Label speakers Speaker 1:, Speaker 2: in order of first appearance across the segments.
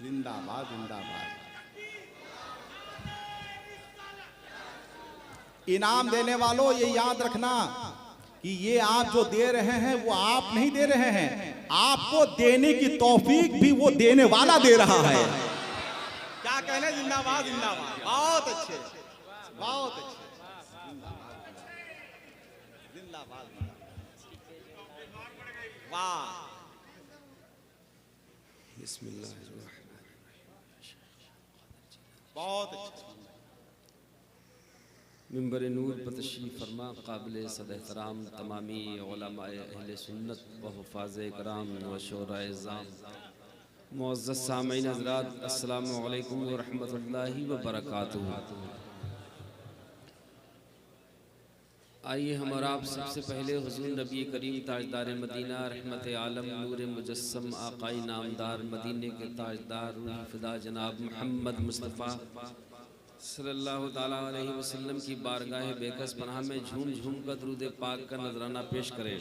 Speaker 1: जिंदाबाद जिंदाबाद। इनाम देने वालों ये याद रखना कि ये आप जो दे रहे हैं वो आप नहीं दे रहे हैं, आपको देने की तौफीक भी वो देने वाला दे रहा है। क्या कहने? जिंदाबाद जिंदाबाद। बहुत अच्छे, बहुत अच्छे, जिंदाबाद। वाह, बिस्मिल्लाह, बहुत अच्छे।
Speaker 2: मिंबर नूर पर तशरीफ़ फरमा काबिल सद एहतराम तमामी उलमाए अहले सुन्नत व हुफ़ाज़ इकराम व शोराए इज़्ज़ाम मुअज़्ज़ज़ सामीन हज़रात, अस्सलामु अलैकुम व रहमतुल्लाहि व बरकातुहू। आइए हम और आप सबसे पहले हुज़ूर नबी करीम ताजदार मदीना रहमत आलम नूर मुजस्सम आकाई नामदार मदीने के ताजदार रूह फ़िदा जनाब मोहम्मद मुस्तफ़ा सल्लल्लाहु ताला अलैहि वसल्लम की बारगाह बेकस पनाह में झूम झूम कर दुरूद पाक का नजराना पेश करें।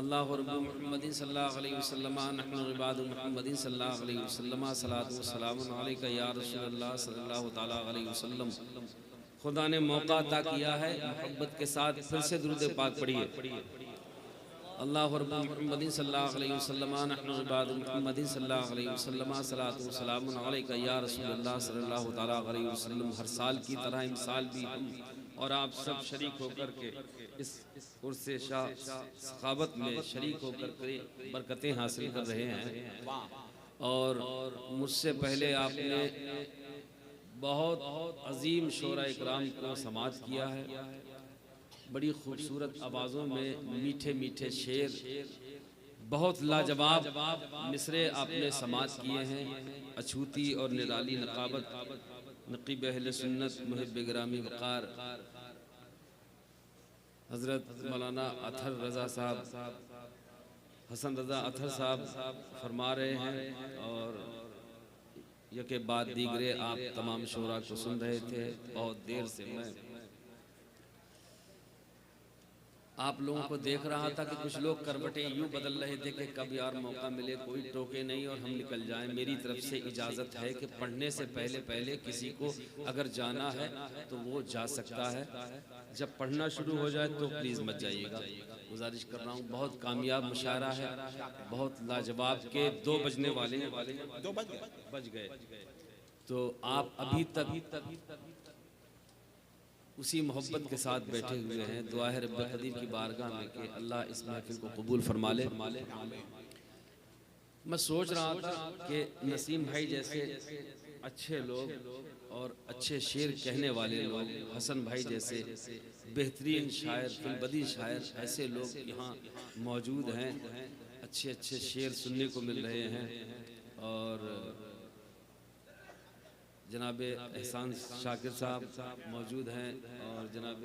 Speaker 2: अल्लाह रब्बु मुहम्मदिन सल्लल्लाहु अलैहि वसल्लम नहनु इबादु मुहम्मदिन सल्लल्लाहु अलैहि वसल्लम सलातु व सलामुन अलैका या रसूलल्लाह सल्लल्लाहु ताला अलैहि वसल्लम। खुदा ने मौका अता किया है, मोहब्बत के साथ फिर से दुरूद पाक पढ़िए। अल्लाह रब्बु मुहम्मदिन सल्लल्लाहु अलैहि वसल्लम नहनु इबादु मुहम्मदिन सल्लल्लाहु अलैहि वसल्लम सलातु व सलामुन अलैका या रसूलल्लाह सल्लल्लाहु ताला अलैहि वसल्लम। हर साल की तरह इस साल भी हम और आप सब शरीक होकर के इस उर्से शाह सखावत में शरीक होकर के बरकतें हासिल कर रहे हैं। और मुझसे पहले आपने बहुत अजीम शोरा इकराम को समाअत किया है। बड़ी खूबसूरत आवाज़ों में मीठे मीठे शेर, बहुत लाजवाब मिसरे आपने समाअत किए हैं। अछूती और निराली नकाबत नकीब अहले सुन्नत मुहिब गिरामी वक़ार हज़रत मौलाना अतहर रज़ा साहब, हसन रज़ा अतहर साहब फरमा रहे हैं। और यके बाद दीगरे आप तमाम शोरा को सुन रहे थे। बहुत देर से मैं आप लोगों को देख रहा था कि कुछ लोग करवटें यूँ बदल रहे थे कि कब यार मौका मिले, कोई टोके नहीं और हम निकल जाएं। मेरी तरफ से इजाज़त है कि पढ़ने से पहले किसी को अगर जाना है तो वो जा सकता है। जब पढ़ना शुरू हो जाए तो प्लीज़ मत जाइएगा, गुजारिश कर रहा हूँ। बहुत कामयाब मुशायरा है, बहुत लाजवाब के 2 बजने वाले हैं,
Speaker 1: 2 बज गए।
Speaker 2: तो आप अभी तक उसी मोहब्बत के साथ बैठे हुए हैं। दुआ है रब्बे कदीर की बारगाह में कि अल्लाह इस महफिल को कबूल फरमा ले। मैं सोच रहा था कि नसीम भाई जैसे अच्छे लोग और अच्छे शेर कहने वाले लोग, हसन भाई जैसे बेहतरीन शायर, फिल्मबदी शायर, ऐसे लोग यहाँ मौजूद हैं। अच्छे अच्छे शेर सुनने को मिल रहे हैं। और जनाब एहसान शाकिर साहब मौजूद हैं और जनाब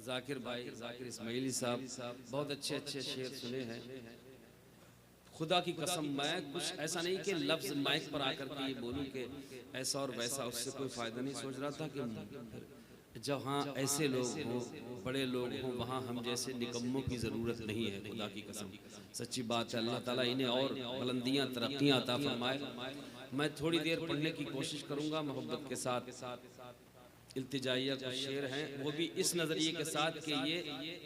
Speaker 2: जाकिर भाई, जाकिर इस्माइली साहब, बहुत अच्छे अच्छे शेर सुने हैं। खुदा की कसम मैं कुछ ऐसा नहीं कि लफ्ज़ माइक पर आकर के ये बोलूँ कि ऐसा और वैसा, उससे कोई फ़ायदा नहीं। सोच रहा था कि जहाँ ऐसे लोग हों, बड़े लोग हों, वहाँ हम जैसे निकम्मों की ज़रूरत नहीं है। खुदा की कसम सच्ची बात है। अल्लाह ताला इन्हें और बुलंदियाँ तरक्कियाँ अता फरमाए। मैं थोड़ी देर पढ़ने की कोशिश करूँगा मोहब्बत के साथ। इल्तिजाइया कुछ शेर हैं, वो भी इस नज़रिए के साथ कि ये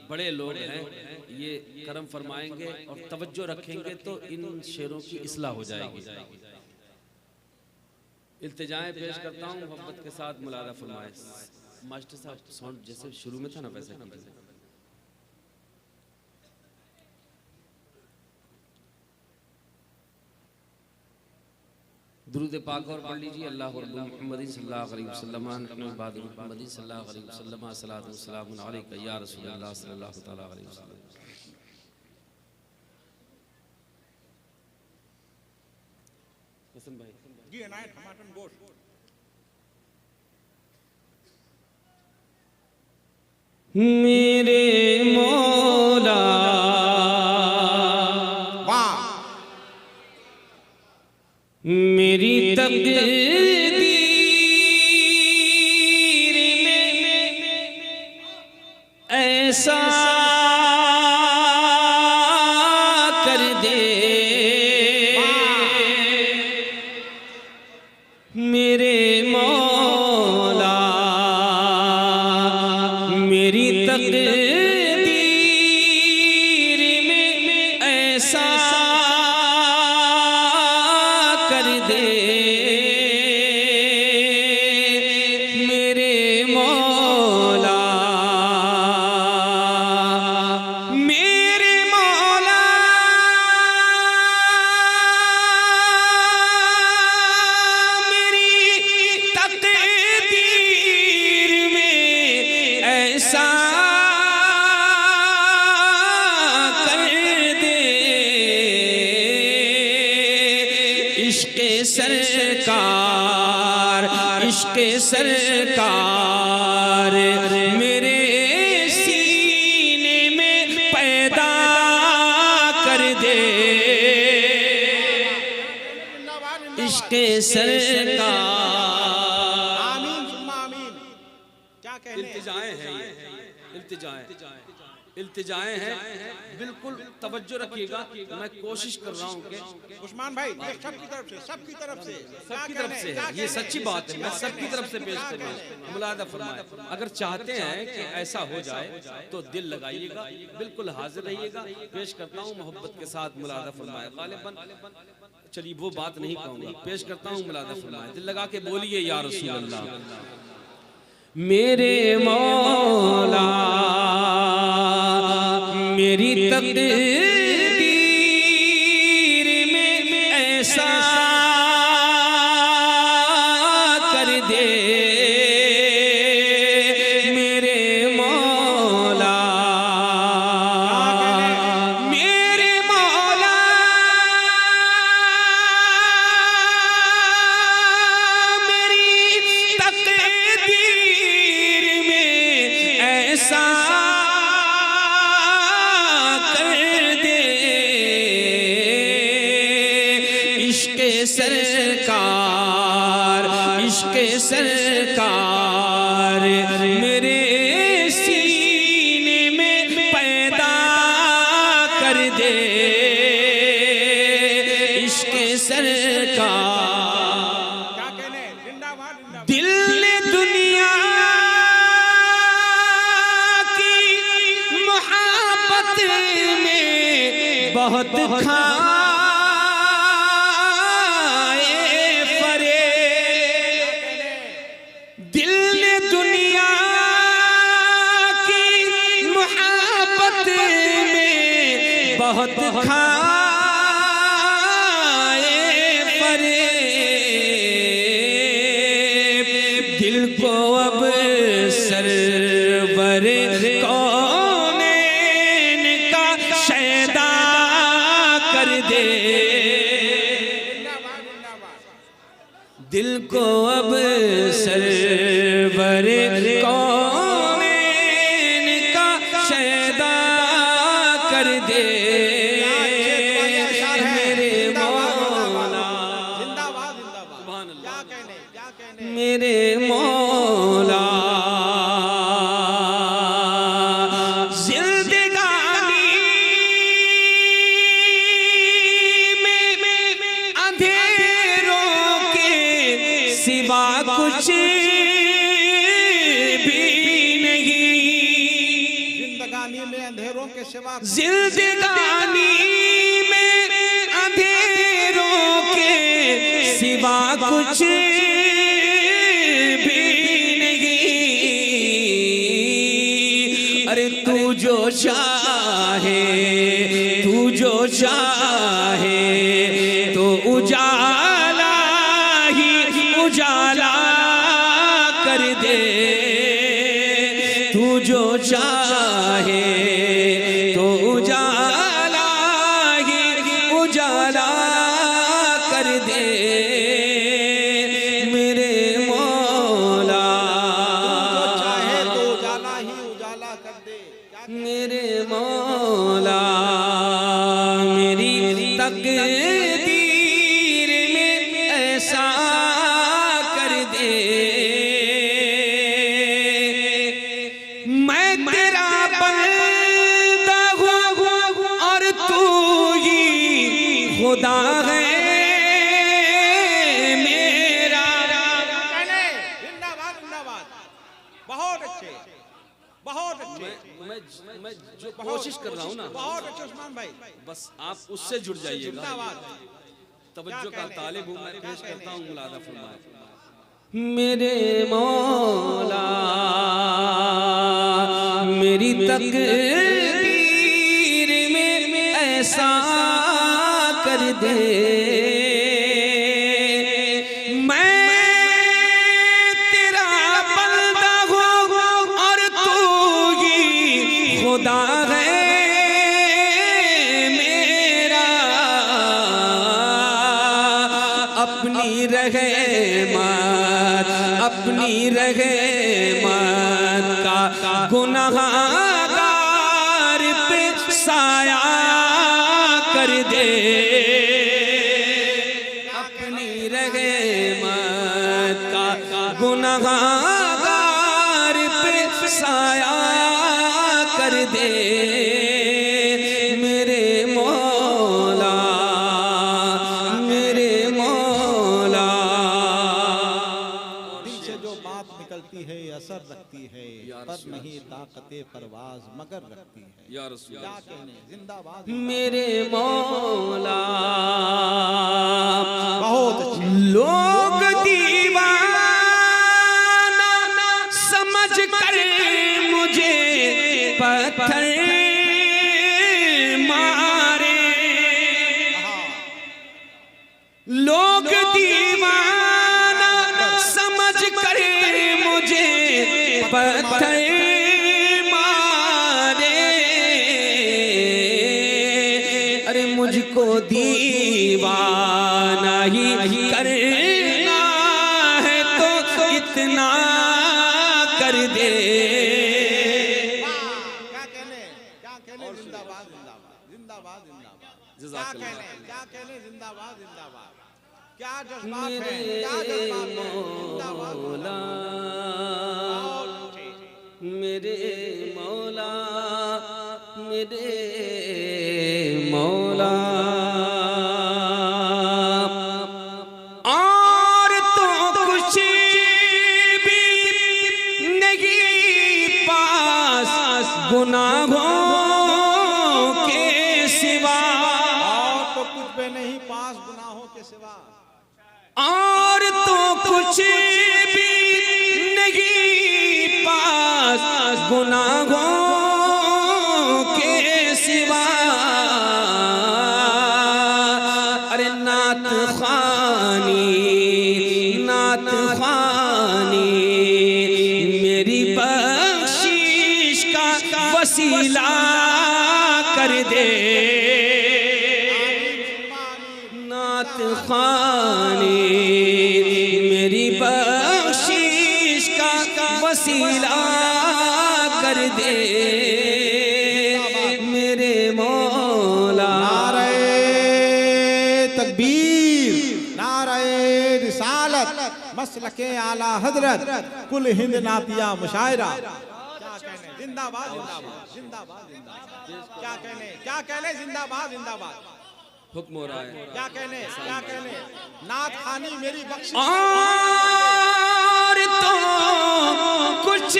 Speaker 2: बड़े लोग हैं, ये करम फरमाएंगे और तवज्जो रखेंगे तो इन शेरों की इस्लाह हो जाएगी। इल्तिजाएं पेश करता हूँ मोहब्बत के साथ, मुलादा फरमाए। मास्टर साहब साउंड जैसे शुरू में था ना वैसा कीजिए। दुरूद पाक और पढ़ लीजिए। अल्लाह रब्बुल मुहम्मदिन सल्लल्लाहु अलैहि वसल्लम नहनु इबादु मुहम्मदिन सल्लल्लाहु अलैहि वसल्लम सलातु व सलामुन अलैका या रसूलल्लाह सल्लल्लाहु ताला अलैहि वसल्लम। हसन भाई
Speaker 1: जी इनायत टमाटर गोश्त।
Speaker 2: मेरे मौला मेरी तकदीर में ऐसा कर दे मेरे मौला, मेरी तकदीर में ऐसा कर दे मेरे मौला, मेरे मौला, मेरी तकदीर में ऐसा कर दे इश्क़े सरकार, इश्क़े सरकार मेरे सीने में पैदा कर दे इश्क़े सरकार।
Speaker 1: आमीन सुम्मा आमीन। क्या कहने
Speaker 2: इल्तिजाएं हैं ये, इल्तिजाएं हैं, बिल्कुल तवज्जो रखिएगा। मैं कोशिश कर रहा हूँ कि
Speaker 1: उस्मान भाई ये सबकी तरफ से, सबकी तरफ से,
Speaker 2: सबकी तरफ से है, ये सच्ची बात है, मैं सबकी तरफ से पेश कर रहा हूँ। मुलादा फरमाए, अगर चाहते हैं कि ऐसा हो जाए तो दिल लगाइएगा, बिल्कुल हाजिर रहिएगा। पेश करता हूँ मोहब्बत के साथ मुलादा फरमाए। गालिबन चलिए वो बात नहीं कहूँगा, पेश करता हूँ मुलादा फरमाए। दिल लगा के बोलिए या रसूल अल्लाह। मेरे मौला, मेरी तकदीर में ऐसा कर दे मेरे मौला, मेरे मौला, मेरी तकदीर में ऐसा इश्क़े सरकार, इश्क़े सरकार मेरे सीने में पैदा कर दे इश्क़े सरकार।
Speaker 1: क्या कहने जिंदाबाद जिंदाबाद।
Speaker 2: दिल ने दुनिया की मोहब्बत में बहुत दिल ने दुनिया की मोहब्बत में बहुत खाए फरेब, दिल को अब सरवर कौनैन का शैदा कर दे दिल को अब सरवर कौनैन का शैदा कर दे मेरे मौला।
Speaker 1: जिंदाबाद जिंदाबाद। क्या कहने
Speaker 2: मेरे मौला, जिंदगानी में अंधेरों के सिवा कुछ भी नहीं,
Speaker 1: जिंदगानी में अंधेरों के सिवा,
Speaker 2: जिंदगानी में अंधेरों के सिवा कुछ भी नहीं। अरे तू जो चाहे, तू जो चाहे तो उजाला ही उजाला कर दे, तू जो चाहे तो उजाला ही उजाला कर दे मेरे मौला,
Speaker 1: जो चाहे तो उजाला ही उजाला कर दे
Speaker 2: मेरे मौला, मेरी तकदीर में ऐसा कर दे मैं तेरा बंदा हूँ और तू ही खुदा है मेरा।
Speaker 1: जिंदाबाद जिंदाबाद, बहुत अच्छे बहुत अच्छे।
Speaker 2: मैं जो कोशिश कर रहा हूँ ना,
Speaker 1: बहुत अच्छे उस्मान भाई,
Speaker 2: बस आप उससे जुड़ जाइएगा।
Speaker 1: जिंदाबाद।
Speaker 2: तवज्जो का तालिब हूँ मैं, पेश करता हूँ मुलादा फरमाए। मेरे मौला मेरी तकदीर में ऐसा कर दे, मैं तेरा बंदा हूँ और तू ही खुदा है मेरा। अपनी रहमत अपनी रहमत का गुनहगार पे साया कर दे। अपनी रहमत का गुनहगार पे साया कर दे मेरे मौला मेरे मौला।
Speaker 1: दिल से जो बात निकलती है असर रखती है, पर नहीं ताकते परवाज मगर रखती है।
Speaker 2: या रसूल
Speaker 1: क्या कहने, जिंदाबाद
Speaker 2: मेरे मौला।
Speaker 1: बहुत अच्छे।
Speaker 2: लोग दीवाना समझ कर मुझे पत्थर मारे, लोग दीवाना समझ कर मुझे पत्थर मारे। अरे मुझको दीवाना ही करना है तो इतना कर दे।
Speaker 1: क्या कहने जिंदाबाद जिंदाबाद जिंदाबाद जिंदाबाद। क्या कहने जिंदाबाद जिंदाबाद। क्या जज्बात है, क्या जज्बात है। जिंदाबाद
Speaker 2: मौला
Speaker 1: बहुत अच्छे।
Speaker 2: मेरे मौला मेरे मौला। और तो कुछ भी नहीं पास गुनाहों के सिवा,
Speaker 1: और तो कुछ भी नहीं पास गुनाहों के सिवा।
Speaker 2: और तो कुछ भी नहीं पास गुनाहों के सिवा। अरे नात खानी मेरी बख्शिश का वसीला कर दे। नात खानी मेरी बख्शिश का वसीला कर दे मेरे मौला।
Speaker 1: नारे तकबीर, नारे रिसालत, मसलके आला हजरत, कुल हिंद नातिया मुशायरा। क्या कहने, जिंदाबाद जिंदाबाद जिंदाबाद जिंदाबाद। क्या कहने जिंदाबाद जिंदाबाद।
Speaker 2: हुक्म हो रहा है।
Speaker 1: क्या कहने नात खानी मेरी बख्शिश।
Speaker 2: और तो कुछ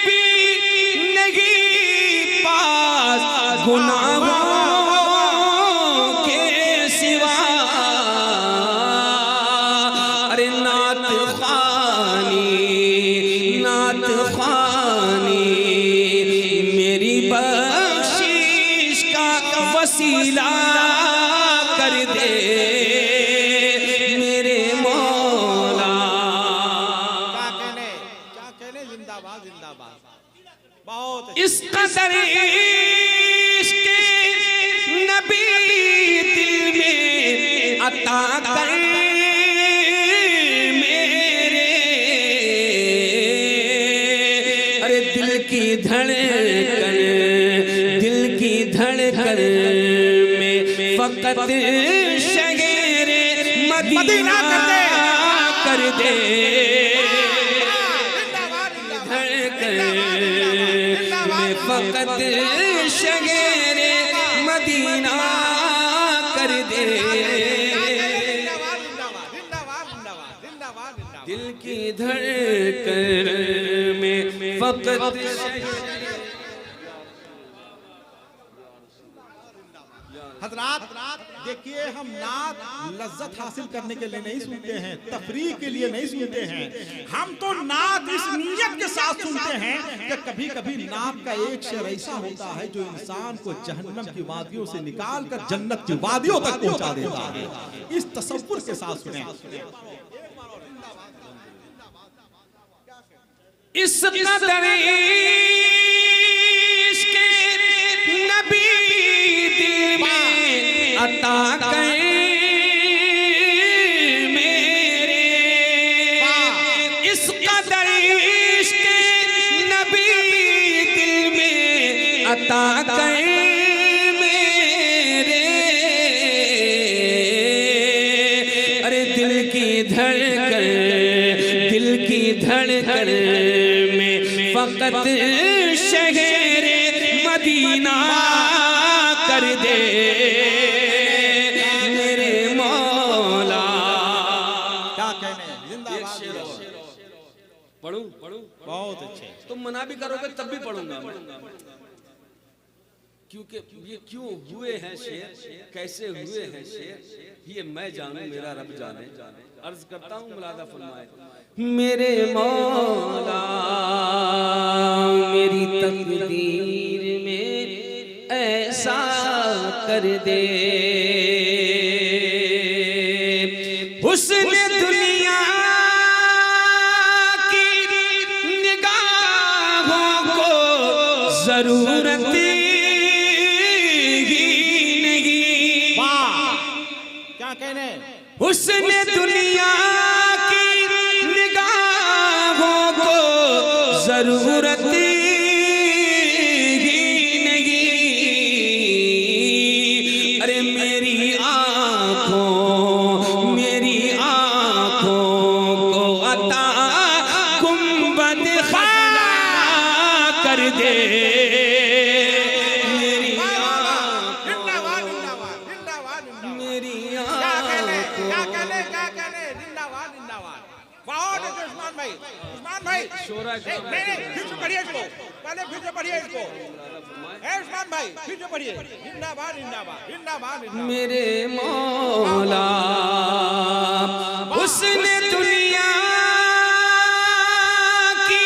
Speaker 2: भी नहीं पास गुनाहों के सिवा। अरे नात खानी मेरी बख्शिश का वसीला कर दे मेरे मौला।
Speaker 1: क्या कहने जिंदाबाद जिंदाबाद। बहुत
Speaker 2: इस कदर इश्क़ नबी दिल में अता कर मेरे। अरे दिल की धड़कन में फकत शगेरे मदीना कर दे। धड़कन में फकत शगेरे मदीना धड़कन में फकत
Speaker 1: हजरात देखिए, हम नात लज्जत हासिल करने के लिए नहीं सुनते हैं, तफरीह के लिए नहीं सुनते हैं। हम तो नात इस नीयत के साथ सुनते हैं कि कभी कभी नात का एक शेर ऐसा होता है जो इंसान को जहन्नम की वादियों से निकाल कर जन्नत की वादियों तक पहुंचा देता है। इस तसव्वुर के साथ सुने।
Speaker 2: इस कदर इश्क़ नबी दिल में अता कर मेरे, इस कदर इश्क़ नबी दिल में अता कर मेरे। अरे दिल की धड़कन, दिल की धड़कन में फकत शहरे मदीना कर दे मेरे मौला।
Speaker 1: क्या कहने, जिंदाबाद।
Speaker 2: पढ़ूं?
Speaker 1: बहुत अच्छे।
Speaker 2: तुम मना भी करोगे तब भी पढ़ूंगा, क्योंकि ये क्यों हुए हैं शेर, कैसे हुए हैं शेर, ये मैं जानूं मेरा रब जाने। अर्ज करता हूँ मुलादा फरमाए मेरे मौला, मेरी तकदीर में ऐसा कर दे, हुस्न दुनिया की निगाहों को जरूरत ही नहीं।
Speaker 1: वाह, क्या कहने,
Speaker 2: हुस्न दुनिया की निगाहों को जरूरत ही नहीं। अरे मेरी आँखों को अता गुंबद खा कर दे मेरी आँखों, मेरी
Speaker 3: उस्मान भाई फिर से पढ़िए इसको, पहले फिर से पढ़िए इसको। उस्मान भाई फिर से पढ़िए। जिंदाबाद जिंदाबाद जिंदाबाद।
Speaker 2: मेरे मौला, हुस्न दुनिया की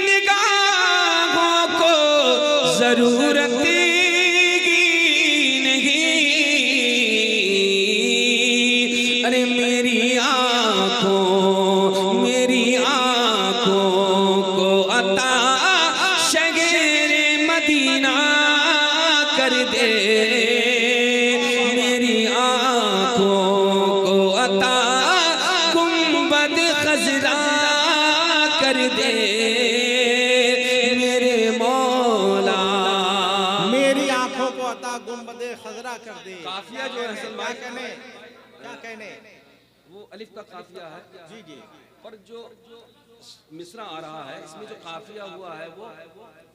Speaker 2: निगाहों को जरूरत ही नहीं। अरे मेरी आँखों को अता शगेरे मदीना कर दे मेरी आँखों को अता गुंबद खजरा कर दे मेरे मौला।
Speaker 1: मेरी आंखों को अता गुंबद खजरा कर दे।
Speaker 2: काफिया जो है हसन भाई,
Speaker 1: क्या कहने,
Speaker 2: वो अलिफ का काफिया है
Speaker 1: जी जी,
Speaker 2: पर जो मिसरा आ रहा है इसमें जो काफिया हुआ है वो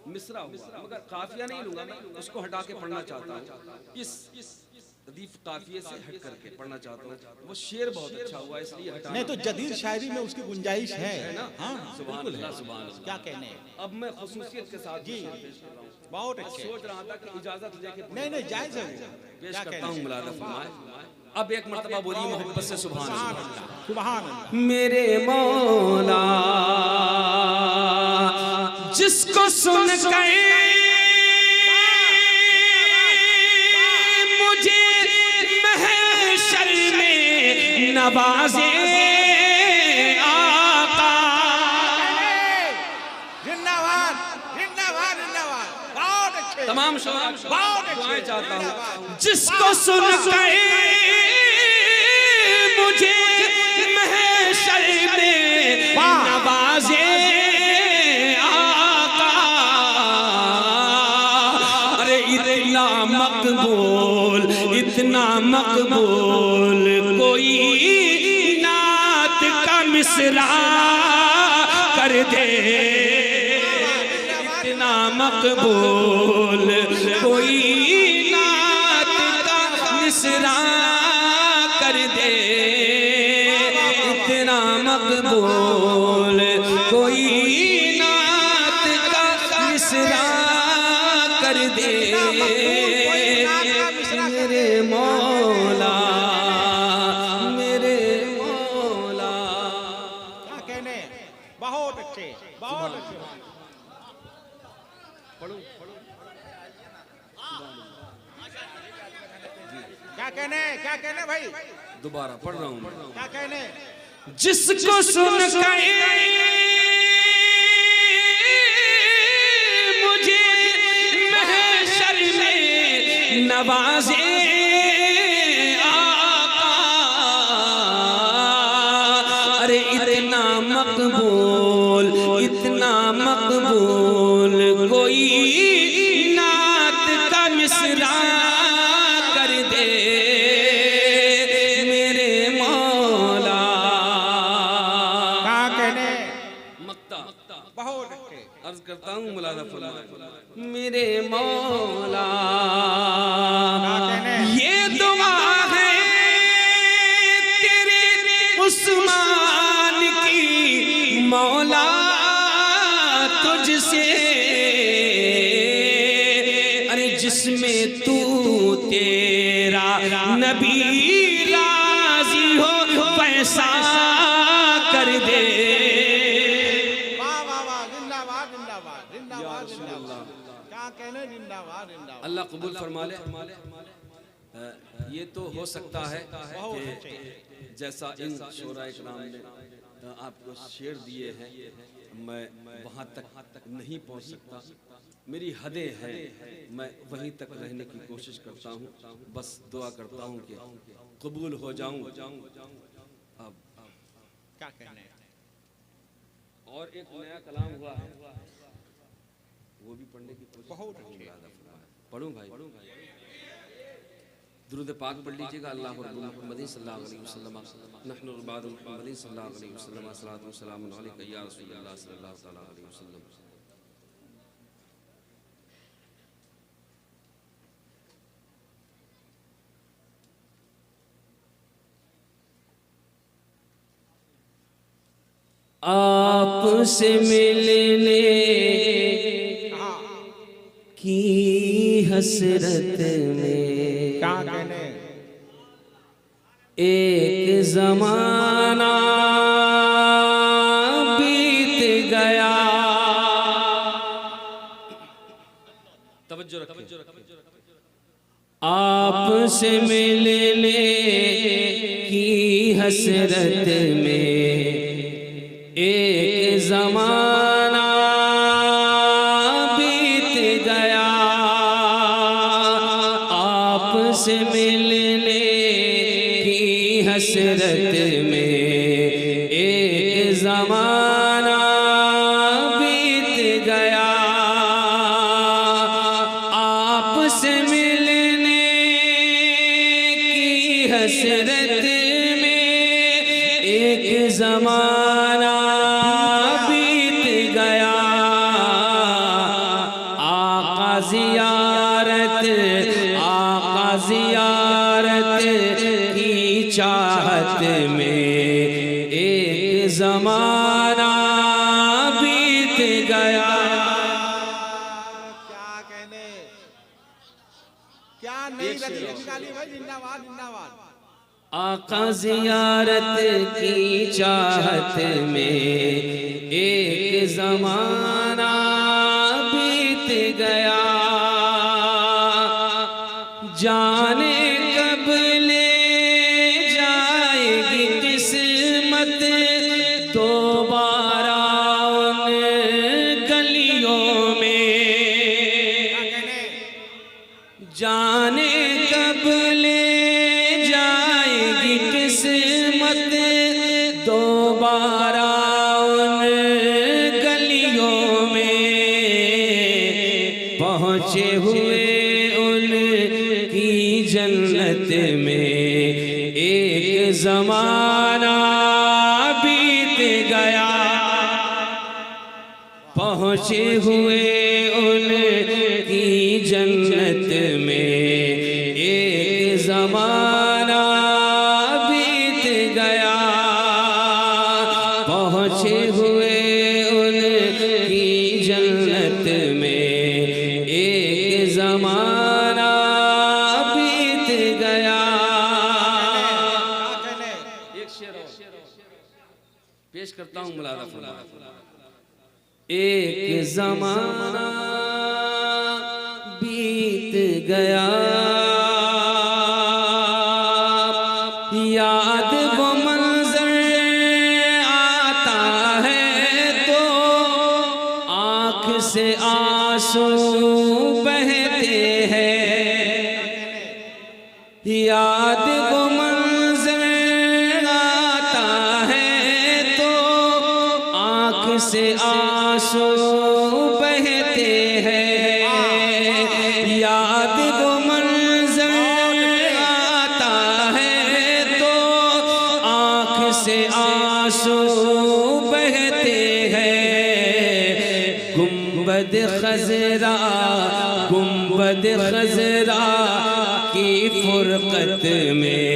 Speaker 2: मिसरा हुआ, मगर काफिया नहीं लूंगा मैं, उसको हटा के पढ़ना चाहता हूँ। इस अदीफ काफिये से हट करके पढ़ना चाहता हूँ। वो शेर बहुत अच्छा हुआ इसलिए हटा
Speaker 1: नहीं तो जदीद शायरी में उसकी गुंजाइश है
Speaker 2: ना।
Speaker 1: हाँ,
Speaker 2: सुभान
Speaker 1: बिल्कुल
Speaker 2: अल्लाह,
Speaker 1: है।
Speaker 2: सुभान अल्लाह।
Speaker 1: क्या कहने,
Speaker 2: अब मैं खुसूसियत के साथ
Speaker 1: जी,
Speaker 2: पेश कर रहा हूँ।
Speaker 1: बहुत
Speaker 2: और
Speaker 1: अच्छे।
Speaker 2: सोच रहा था कि इजाजत लेके
Speaker 1: नहीं जायज है वो।
Speaker 2: पेश
Speaker 1: क्या
Speaker 2: करता
Speaker 1: कहने,
Speaker 2: हूँ मुलादा फरमाए। अब एक मर्तबा बोलिए मोहब्बत से सुभान अल्लाह।
Speaker 1: सुभान अल्लाह।
Speaker 2: मेरे मौला, जिसको सुन कर मुझे महशर में नवाजे आका।
Speaker 3: जिंदाबाद जिंदाबाद जिंदाबाद। बहुत अच्छे,
Speaker 2: तमाम
Speaker 3: बहुत
Speaker 2: दुआएं
Speaker 3: अच्छे।
Speaker 2: चाहता हूँ। जिसको सुन कर मुझे महशर में नवाजे आका। अरे इतना मकबूल कोई नात का मिसरा कर दे। इतना मकबूल कोई नात का मिसरा कर दे। इतना मकबूल मेरे मौला मेरे मौला।
Speaker 3: क्या कहने, बहुत अच्छे, बहुत अच्छे। क्या कहने भाई,
Speaker 2: दोबारा पढ़ रहा हूँ।
Speaker 3: क्या कहने,
Speaker 2: जिसको सुन कर मुझे महशर में नवाजे आका, अरे इतना मकबूल कोई नात का मिसरा कर दे मेरे मौला।
Speaker 3: क्या कहने,
Speaker 2: मक्ता
Speaker 3: बहुत अच्छे।
Speaker 2: अर्ज करता हूँ मुलादा फरमाए मेरे मौला। ये दुआ है तेरे उस्मान की मौला तुझसे, अरे जिसमें तू तेरा नबी राजी हो पैसा कर दे।
Speaker 3: वाह वाह वाह, जिंदाबाद जिंदाबाद जिंदाबाद जिंदाबाद। क्या कहने, जिंदाबाद जिंदाबाद।
Speaker 2: अल्लाह कबूल फरमा ले। ये तो हो सकता है कि जैसा इन शोराए किराम ने आपको शेर दिए हैं, मैं वहाँ तक नहीं पहुँच सकता, मेरी हदें हैं, मैं वहीं तक रहने की कोशिश करता हूँ। बस दुआ करता हूँ कि कबूल हो जाऊँ। अब
Speaker 3: क्या कहने,
Speaker 2: और एक नया कलाम हुआ है, वो भी पढ़ने की कोशिश
Speaker 3: बहुत
Speaker 2: पढ़ूं भाई। दुरूद पाक पढ़ लीजिएगा। अल्लाह मुहम्मद सल्लल्लाहु अलैहि वसल्लम नहनु इबाद मुहम्मद सल्लल्लाहु अलैहि वसल्लम सलातु वस्सलामु अलैका या रसूलल्लाह सल्लल्लाहु तआला अलैहि वसल्लम। आपसे मिलने की हसरत में
Speaker 3: क्या कहने,
Speaker 2: एक जमाना बीत गया। तवज्जो रखिए। आपसे मिलने की हसरत में एक जमाना बीत गया। आपसे मिलने की हसरत में एक जमाना बीत गया। आपसे मिलने की हसरत में एक जमाना बीत गया। आका ज़ियारत की चाहत में एक जमाना बीत गया।
Speaker 3: क्या कहने, क्या नहीं रखी निकाली भाई, जिंदाबाद जिंदाबाद।
Speaker 2: आका ज़ियारत की चाहत में एक जमाना बीत गया। जाने कब ले जाएगी किस्मत दोबारा उन गलियों में। जाने कब ले जाएगी किस्मत दोबारा उन गलियों में। पहुँचे हुए उनकी जन्नत में एक जमाना बीत गया। पहुँचे हुए उनकी जन्नत में एक जमाना बीत गया। पहुँचे हुए उनकी जन्नत में एक जमाना बीत पेश करता हूँ मुलादा फरमाए। एक ज़माना बीत गया, याद वो मंजर आता है तो आँख से आंसू बहते हैं। याद वो मंजर आता है तो आँख से आंसू बहते हैं। याद वो मंजर आता है तो आँख से आंसू बहते हैं। गुंबद खजरा की फुरकत में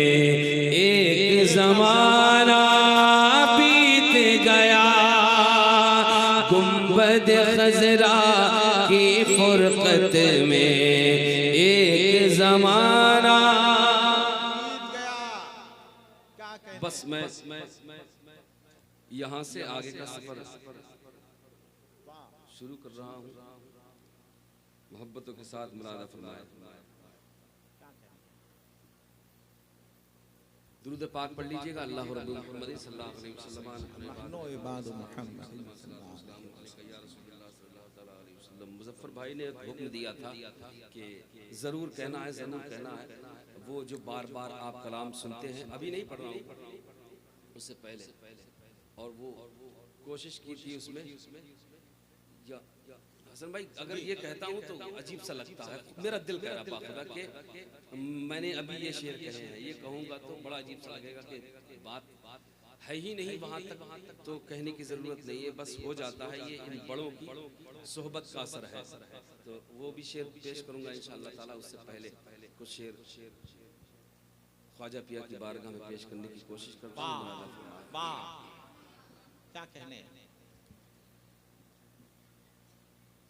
Speaker 2: एक ज़माना बीत गया। गुंबद खजरा की फुरकत में एक ज़माना
Speaker 1: बीत गया। क्या कहने?
Speaker 2: बस मैं यहाँ से आगे का सफर शुरू कर रहा हूँ। मोहब्बतों के साथ मुलादा फरमाए। दुरूद पाक पढ़ लीजिएगा। अल्लाह रब्बुल मुहम्मद सल्लल्लाहु अलैहि वसल्लम मुजफ्फर भाई ने हुक्म दिया था कि जरूर कहना है, जरूर कहना है। वो जो बार बार आप कलाम सुनते हैं, अभी नहीं पढ़ रहा हूँ, उससे पहले, और वो कोशिश की थी उसमें। हसन भाई अगर ये कहता हूँ तो अजीब सा लगता है, मेरा दिल कह रहा बाखुदा कि मैंने अभी ये शेर कहे हैं, ये कहूँगा तो बड़ा अजीब सा लगेगा कि बात है ही नहीं वहाँ तक, तो कहने की ज़रूरत नहीं है, बस हो जाता है। ये इन बड़ों की सोहबत का असर है। तो वो भी शेर पेश करूँगा इंशाअल्लाह ताला। उससे पहले कुछ शेर ख्वाजा पिया की बारगाह में पेश करने की कोशिश करता हूँ।
Speaker 3: क्या कहने?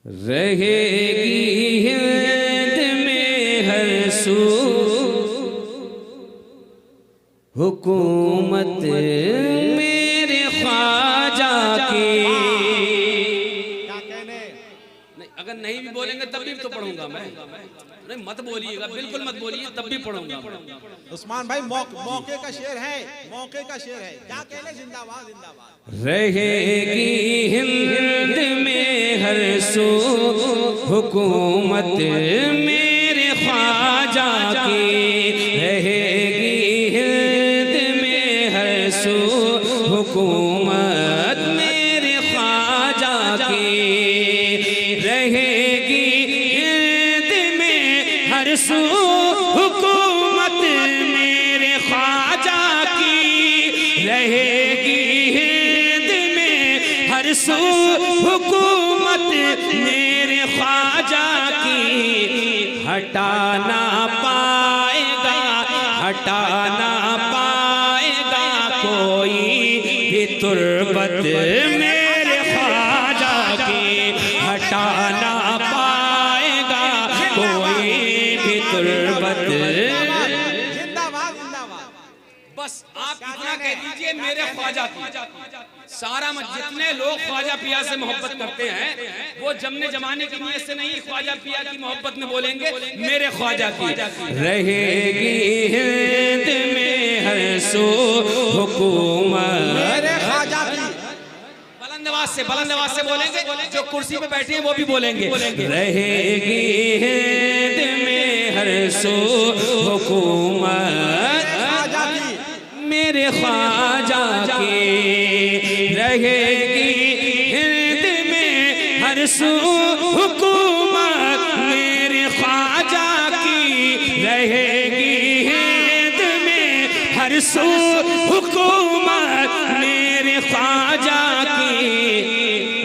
Speaker 2: रहेगी हिंद में हर सू हुकूमत मेरे ख्वाजा की।
Speaker 3: क्या कहने?
Speaker 2: नहीं, अगर नहीं भी बोलेंगे तब भी तो पढ़ूंगा मैं। नहीं मत बोलिएगा, बिल्कुल मत बोलिए, तब भी पढ़ूंगा।
Speaker 3: उस्मान भाई मौके का शेर है, मौके का शेर है। क्या कहने? जिंदाबाद जिंदाबाद।
Speaker 2: रहेगी हिंद में हर सू हुकूमत मेरे ख्वाजा की। रहेगी हिंद में हर सू हुकूमत मेरे ख्वाजा की। रहेगी हिंद में हर सू हुकूमत मेरे ख्वाजा की। रहेगी हिंद में हर सू हुकूमत मेरे ख्वाजा की। हटाना पाएगा कोई भी तुरबत मेरे ख्वाजा की। हटाना पाएगा कोई भी तुरबत।
Speaker 3: जिंदाबाद जिंदाबाद।
Speaker 2: बस आप इतना कह दीजिए मेरे ख्वाजा की। सारा जितने लोग ख्वाजा पिया से मोहब्बत करते हैं वो जमने जमाने की नीयत से नहीं, ख्वाजा पिया की मोहब्बत में बोलेंगे मेरे ख्वाजा की। रहेगी हिंद में हर सू हुकूमत
Speaker 3: मेरे ख्वाजा की।
Speaker 2: बुलंद आवाज से बोलेंगे, जो कुर्सी पे बैठे हैं वो भी बोलेंगे। रहेगी हिंद में हर सू हुकूमत मेरे ख्वाजा की। रहेगी हिंद में हर सू हुकूमत मेरे ख्वाजा की। रहेगी हिंद में हर सू हुकूमत मेरे ख्वाजा की।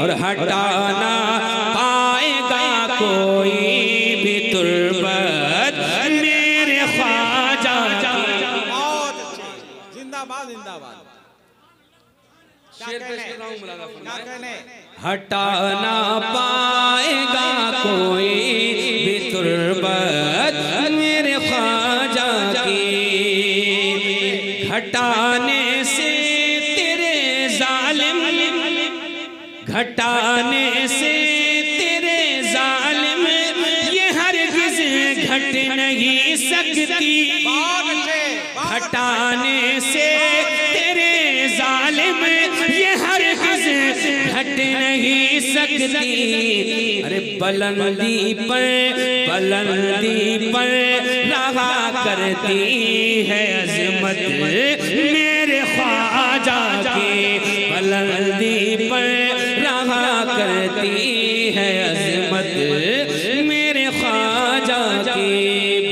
Speaker 2: और हटाना पाएगा कोई भी तुरबत मेरे ख्वाजा की।
Speaker 3: बहुत अच्छे। जिंदाबाद जिंदाबाद।
Speaker 2: शेर पेश कर रहा हूं मुलादा
Speaker 3: क्या
Speaker 2: फरमाए।
Speaker 3: कहने?
Speaker 2: हटाना पाएगा कोई भी तुरबत मेरे ख्वाजा की। हटाने से तेरे जालिम
Speaker 4: घटाने से तेरे जालिम ये हरगिज़ घट नहीं सकती, घटाने से तेरे जालिम ये हरगिज़ घट नहीं सकती। अरे बुलंदी पर रहा करती है अज़मत मेरे ख्वाजा की, बुलंदी पर रहा करती है अज़मत मेरे ख्वाजा की,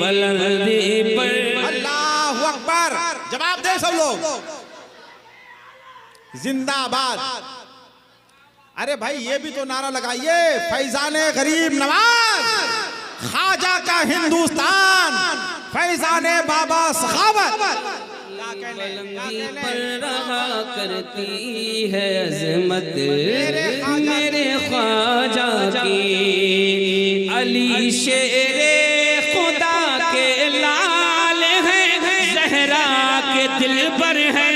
Speaker 4: बुलंदी पर।
Speaker 1: अल्लाहु अकबर। जवाब दे सब लोग, जिंदाबाद। अरे भाई ये भी तो नारा लगाइए, फैजाने गरीब नवाज, ख्वाजा का हिंदुस्तान, फैजाने बाबा सखावत।
Speaker 4: बुलंदी पर रहा करती है अज़मत मेरे ख्वाजा की, अली शेरे खुदा के लाल हैं, ज़हरा के दिल पर है,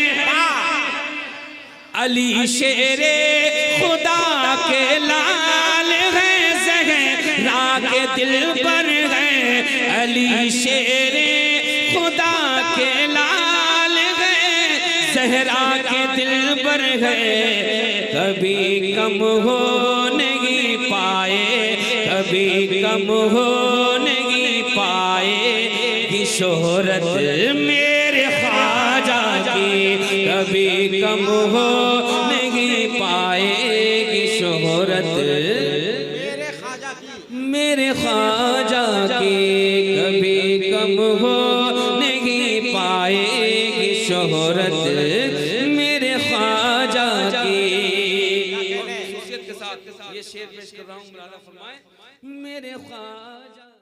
Speaker 4: अली शेरे खुदा के लाल हैं, ज़हरा के दिल पर है, अली शेरे खुदा के लाल हैं, ज़हरा के दिल पर है। कभी कम हो नहीं पाए, कभी कम हो नहीं पाएगी शोहरत मेरे ख्वाजा की, कभी कम हो नहीं पाएगी शोहरत मेरे ख्वाजा की, कभी कम हो नहीं पाएगी शोहरत मेरे ख्वाजा की।
Speaker 2: के साथ ये शेर पेश कर रहा हूँ, फरमाए मेरे ख्वाजा।